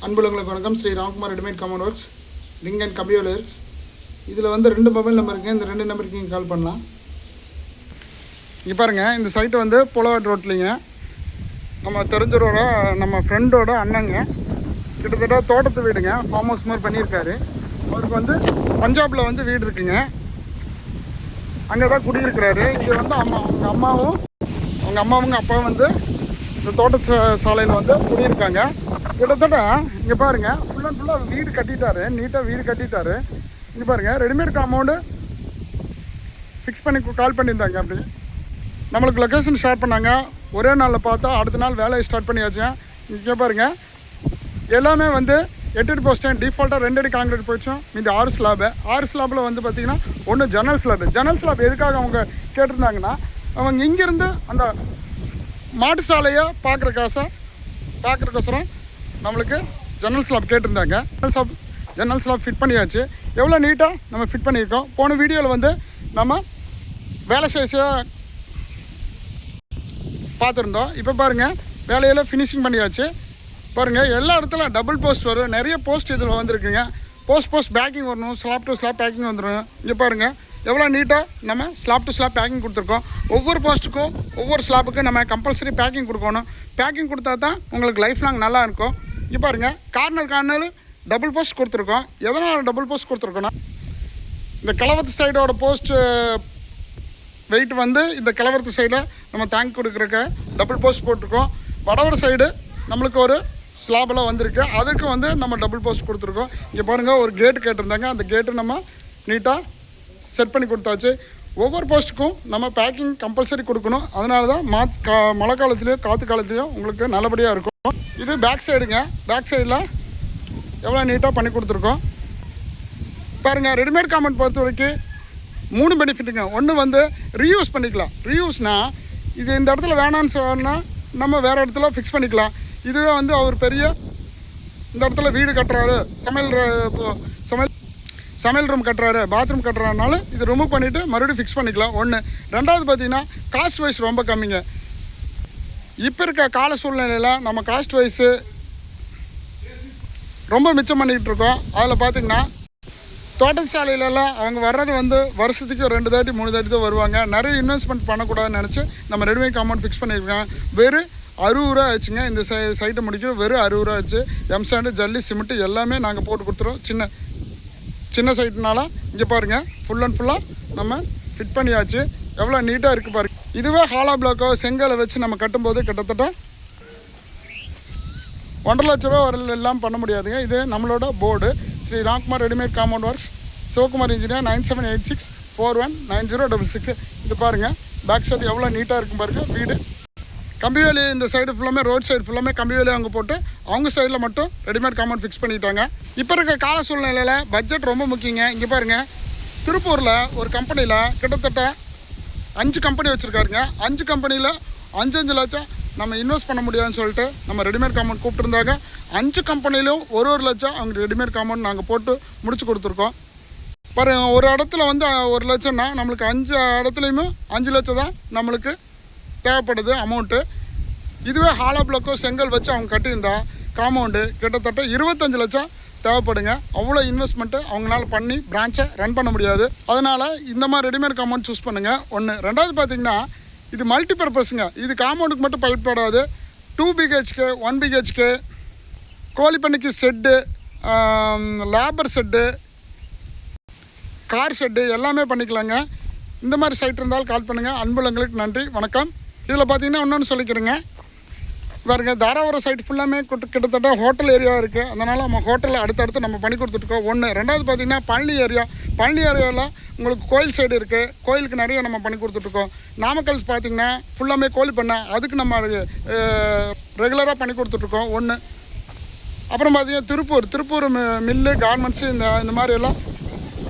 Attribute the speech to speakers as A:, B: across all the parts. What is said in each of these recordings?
A: அன்புள்ளங்களுக்கு வணக்கம். Shri Ramkumar readymade common works, link and computer works. இதில் வந்து 2 மொபைல் நம்பர் இருக்குது. இந்த 2 நம்பருக்கு நீங்கள் கால் பண்ணலாம். இங்கே பாருங்கள், இந்த சைட்டு வந்து புலவாட் ரோட்லிங்க. நம்ம தெரிஞ்சவரோட நம்ம ஃப்ரெண்டோட அண்ணங்க, கிட்டத்தட்ட தோட்டத்து வீடுங்க, ஃபார்ம் ஹவுஸ் மாதிரி பண்ணியிருக்காரு. அவருக்கு வந்து பஞ்சாபில் வந்து வீடு இருக்குங்க, அங்கே தான் குடியிருக்கிறாரு. இங்கே வந்து அவங்க அம்மாவும் அப்பாவும் வந்து இந்த தோட்ட சாலையில் வந்து குடியிருக்காங்க. கிட்டத்தட்ட இங்கே பாருங்கள், ஃபுல் அண்ட் ஃபுல்லாக வீடு கட்டிட்டாரு, நீட்டாக வீடு கட்டிட்டாரு. இங்கே பாருங்கள், ரெடிமேட் காம்பவுண்டு ஃபிக்ஸ் பண்ணி கால் பண்ணியிருந்தாங்க. அப்படி நம்மளுக்கு லொக்கேஷன் ஷேர் பண்ணாங்க. ஒரே நாளில் பார்த்தா அடுத்த நாள் வேலையை ஸ்டார்ட் பண்ணியாச்சு. இங்கே பாருங்கள், எல்லாமே வந்து 8 அடி போஸ்டன், டிஃபால்ட்டாக 2 அடி காங்கிரீட் போயிடுச்சோம். மீது 6 ஸ்லாபு. 6 ஸ்லாபில் வந்து பார்த்திங்கன்னா ஒன்று ஜன்னல் ஸ்லாப் எதுக்காக அவங்க கேட்டிருந்தாங்கன்னா, அவங்க இங்கேருந்து அந்த மாட்டு சாலையை பார்க்குறக்கோசரம் நம்மளுக்கு ஜன்னல் ஸ்லாப் கேட்டிருந்தாங்க. ஜன்னல் ஸ்லாப் ஃபிட் பண்ணியாச்சு. எவ்வளோ நீட்டாக நம்ம ஃபிட் பண்ணியிருக்கோம். போன வீடியோவில் வந்து நம்ம வேலை செய்ய பார்த்துருந்தோம். இப்போ பாருங்கள், வேலையில் ஃபினிஷிங் பண்ணியாச்சு. பாருங்கள், எல்லா இடத்துல டபுள் போஸ்ட் வரும். நிறைய போஸ்ட் இதில் வந்துருக்குங்க. போஸ்ட் பேக்கிங் வரணும், ஸ்லாப் டு ஸ்லாப் பேக்கிங் வந்துடும். இங்கே பாருங்கள், எவ்வளோ நீட்டாக நம்ம ஸ்லாப் டு ஸ்லாப் பேக்கிங் கொடுத்துருக்கோம். ஒவ்வொரு போஸ்ட்டுக்கும் ஒவ்வொரு ஸ்லாப்புக்கும் நம்ம கம்பல்சரி பேக்கிங் கொடுக்கணும். பேக்கிங் கொடுத்தா தான் உங்களுக்கு லைஃப் லாங் நல்லா இருக்கும். இங்கே பாருங்கள், கார்னர் டபுள் போஸ்ட் கொடுத்துருக்கோம். எதனால் டபுள் போஸ்ட் கொடுத்துருக்கோன்னா, இந்த கிழவத்து சைடோட போஸ்ட்டு வெயிட் வந்து இந்த கிழவத்து சைடில் நம்ம தேங்க் கொடுக்குறக்க டபுள் போஸ்ட் போட்டிருக்கோம். வடவர் சைடு நம்மளுக்கு ஒரு ஸ்லாபெல்லாம் வந்திருக்கு, அதுக்கு வந்து நம்ம டபுள் போஸ்ட் கொடுத்துருக்கோம். இங்கே பாருங்கள், ஒரு கேட்டு கேட்டிருந்தாங்க, அந்த கேட்டு நம்ம நீட்டாக செட் பண்ணி கொடுத்தாச்சு. ஒவ்வொரு போஸ்ட்டுக்கும் நம்ம பேக்கிங் கம்பல்சரி கொடுக்கணும். அதனால தான் மழை காலத்துலேயும் காற்று காலத்துலேயும் உங்களுக்கு நல்லபடியாக இருக்கும். இது பேக் சைடுங்க. பேக் சைடில் எவ்வளோ நீட்டாக பண்ணி கொடுத்துருக்கோம் பாருங்கள். ரெடிமேட் காம்பவுண்ட் பொறுத்த வரைக்கும் 3 பெனிஃபிட்டுங்க. ஒன்று வந்து ரீயூஸ் பண்ணிக்கலாம். ரீயூஸ்னால் இது இந்த இடத்துல வேணான்னு சொன்னால் நம்ம வேறு இடத்துல ஃபிக்ஸ் பண்ணிக்கலாம். இதுவே வந்து அவர் பெரிய இந்த இடத்துல வீடு கட்டுறாரு, சமையல் ரூம் கட்டுறாரு, பாத்ரூம் கட்டுறதுனால இது ரிமூவ் பண்ணிவிட்டு மறுபடியும் ஃபிக்ஸ் பண்ணிக்கலாம். ஒன்று. ரெண்டாவது பார்த்திங்கன்னா காஸ்ட் வைஸ் ரொம்ப கம்மிங்க. இப்போ இருக்க கால சூழ்நிலையில் நம்ம காஸ்ட் வைஸு ரொம்ப மிச்சம் பண்ணிக்கிட்டு இருக்கோம். அதில் பார்த்திங்கன்னா தோட்டச்சாலையிலலாம் அவங்க வர்றது வந்து வருஷத்துக்கு 2 தாட்டி 3 தாட்டி தான் வருவாங்க. நிறைய இன்வெஸ்ட்மெண்ட் பண்ணக்கூடாதுன்னு நினச்சி நம்ம ரெடிமேட் காம்பவுண்ட் ஃபிக்ஸ் பண்ணியிருக்கோம். வெறும் 60 ரூபா ஆச்சுங்க. இந்த சைட்டை முடிக்க வெறும் 60 ரூபா ஆச்சு. எம்சாண்டு, ஜல்லி, சிமெண்ட்டு எல்லாமே நாங்கள் போட்டு கொடுத்துருவோம். சின்ன சைட்டுனால இங்கே பாருங்கள், ஃபுல் அண்ட் ஃபுல்லாக நம்ம ஃபிட் பண்ணியாச்சு. எவ்வளோ நீட்டாக இருக்குது பாருங்கள். இதுவே ஹாலா பிளாக்கோ செங்கலை வச்சு நம்ம கட்டும்போது கிட்டத்தட்ட 1.5 லட்ச ரூபா வரல எல்லாம் பண்ண முடியாதுங்க. இது நம்மளோட board. Shri Ramkumar readymade compound works, Sivakumar engineer, 9786419066. இது பாருங்கள், பேக் சைடு எவ்வளோ நீட்டாக இருக்கும் பாருங்கள். வீடு கம்பி வேலி, இந்த சைடு ஃபுல்லாமே ரோட் சைடு ஃபுல்லாமே கம்பி வேலி அவங்க போட்டு அவங்க சைடில் மட்டும் ரெடிமேட் காம்பவுண்ட் ஃபிக்ஸ் பண்ணிட்டாங்க. இப்போ இருக்க கால சூழ்நிலையில் பட்ஜெட் ரொம்ப முக்கியங்க. இங்கே பாருங்கள், திருப்பூரில் ஒரு கம்பெனியில் கிட்டத்தட்ட 5 கம்பெனி வச்சுருக்காருங்க. 5 கம்பெனியில் 5 லட்சம் நம்ம இன்வெஸ்ட் பண்ண முடியாதுன்னு சொல்லிட்டு நம்ம ரெடிமேட் காம்பவுண்ட் கூப்பிட்டுருந்தாங்க. 5 கம்பெனிலும் 1 லட்சம் அவங்க ரெடிமேட் காம்பவுண்ட் நாங்கள் போட்டு முடிச்சு கொடுத்துருக்கோம். பாருங்கள், ஒரு இடத்துல வந்து 1 லட்சம்னா நம்மளுக்கு 5 இடத்துலையுமே 5 லட்சம் தான் நம்மளுக்கு தேவைப்படுது அமௌண்ட்டு. இதுவே ஹாலா பிளாக்கோ செங்கல் வச்சு அவங்க கட்டியிருந்தா காம்பவுண்டு கிட்டத்தட்ட 25 லட்சம் தேவைப்படுங்க. அவ்வளோ இன்வெஸ்ட்மெண்ட்டு அவங்களால பண்ணி பிரான்ச்சை ரன் பண்ண முடியாது. அதனால் இந்த மாதிரி ரெடிமேட் காம்பவுண்ட் சூஸ் பண்ணுங்கள். ஒன்று. ரெண்டாவது பார்த்திங்கன்னா, இது மல்டி பர்பஸுங்க. இது காம்பவுண்டுக்கு மட்டும் பயன்படாது. 2 BHK, 1 BHK, கோழி பண்ணைக்கு set, labour set, car set எல்லாமே பண்ணிக்கலாங்க. இந்த மாதிரி சைட் இருந்தாலும் கால் பண்ணுங்கள். அன்புள்ளங்களுக்கு நன்றி, வணக்கம். இதில் பார்த்திங்கன்னா இன்னொன்று சொல்லிக்கிறேங்க. பாருங்க, தாராபுரம் சைட் ஃபுல்லாமே கிட்டத்தட்ட ஹோட்டல் ஏரியா இருக்குது. அதனால் நம்ம ஹோட்டலில் அடுத்தடுத்து நம்ம பண்ணி கொடுத்துட்ருக்கோம். ஒன்று. ரெண்டாவது பார்த்திங்கன்னா பழனி ஏரியாவில் உங்களுக்கு கோயில் சைடு இருக்குது. கோயிலுக்கு நிறைய நம்ம பண்ணி கொடுத்துட்ருக்கோம். நாமக்கல் பார்த்திங்கன்னா ஃபுல்லாமே கோழி பண்ணை, அதுக்கு நம்ம ரெகுலராக பண்ணி கொடுத்துட்ருக்கோம். ஒன்று. அப்புறம் பார்த்திங்கன்னா திருப்பூர் மில்லு, கார்மெண்ட்ஸு இந்த மாதிரி எல்லாம்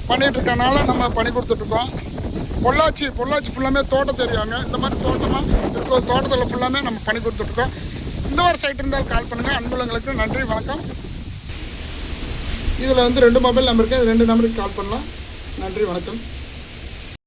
A: பண்ணிகிட்ருக்கனால நம்ம பண்ணி கொடுத்துட்ருக்கோம். பொள்ளாச்சி ஃபுல்லாமே தோட்டத்து ஏரியாங்க. இந்த மாதிரி தோட்டத்தில் ஃபுல்லாமே நம்ம பண்ணி கொடுத்துட்ருக்கோம். இந்த மாதிரி சைட் இருந்தால் கால் பண்ணுங்கள். அன்புள்ளங்களுக்கு நன்றி, வணக்கம். இதில் வந்து 2 மொபைல் நம்பருக்கு, 2 நம்பருக்கு கால் பண்ணலாம். நன்றி, வணக்கம்.